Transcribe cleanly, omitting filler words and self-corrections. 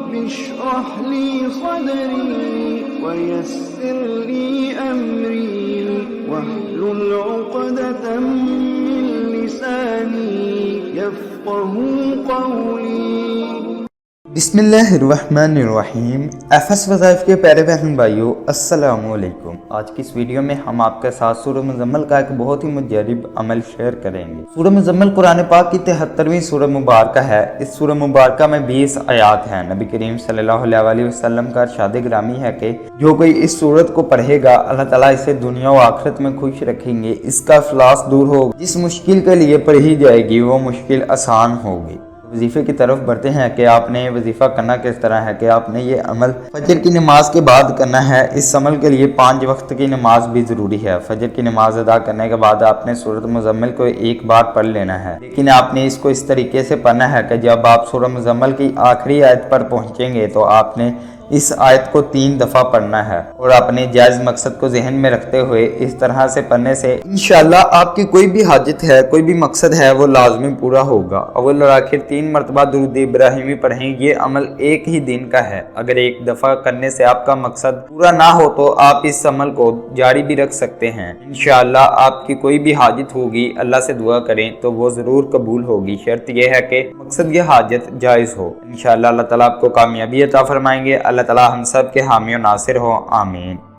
رب اشرح لي صدري ويسر لي أمري واحلل عقدة من لساني يفقهوا قولي۔ بسم اللہ الرحمن الرحیم۔ ایفس وظائف کے پیارے بہن بھائیوں، السلام علیکم۔ آج کی اس ویڈیو میں ہم آپ کے ساتھ سورہ مزمل کا ایک بہت ہی مجرب عمل شیئر کریں گے۔ سورہ مزمل قرآن پاک کی 73ویں سورہ مبارکہ ہے۔ اس سورہ مبارکہ میں 20 آیات ہیں۔ نبی کریم صلی اللہ علیہ وسلم کا ارشاد گرامی ہے کہ جو کوئی اس سورت کو پڑھے گا، اللہ تعالیٰ اسے دنیا و آخرت میں خوش رکھیں گے، اس کا افلاس دور ہوگا، جس مشکل کے لیے پڑھی جائے گی وہ مشکل آسان ہوگی۔ وظیفے کی طرف بڑھتے ہیں کہ آپ نے وظیفہ کرنا کس طرح ہے کہ آپ نے یہ عمل فجر کی نماز کے بعد کرنا ہے۔ اس عمل کے لیے 5 وقت کی نماز بھی ضروری ہے۔ فجر کی نماز ادا کرنے کے بعد آپ نے سورۃ مزمل کو ایک بار پڑھ لینا ہے، لیکن آپ نے اس کو اس طریقے سے پڑھنا ہے کہ جب آپ سورۃ مزمل کی آخری آیت پر پہنچیں گے تو آپ نے اس آیت کو 3 دفعہ پڑھنا ہے، اور اپنے جائز مقصد کو ذہن میں رکھتے ہوئے اس طرح سے پڑھنے سے انشاءاللہ آپ کی کوئی بھی حاجت ہے، کوئی بھی مقصد ہے، وہ لازمی پورا ہوگا۔ اول اور آخر 3 مرتبہ درود ابراہیمی پڑھیں۔ یہ عمل ایک ہی دن کا ہے۔ اگر ایک دفعہ کرنے سے آپ کا مقصد پورا نہ ہو تو آپ اس عمل کو جاری بھی رکھ سکتے ہیں۔ انشاءاللہ آپ کی کوئی بھی حاجت ہوگی، اللہ سے دعا کریں تو وہ ضرور قبول ہوگی۔ شرط یہ ہے کہ مقصد یہ حاجت جائز ہو۔ انشاءاللہ اللہ تعالیٰ آپ کو کامیابی عطا فرمائیں گے۔ اللہ تعالیٰ ہم سب کے حامی و ناصر ہو، آمین۔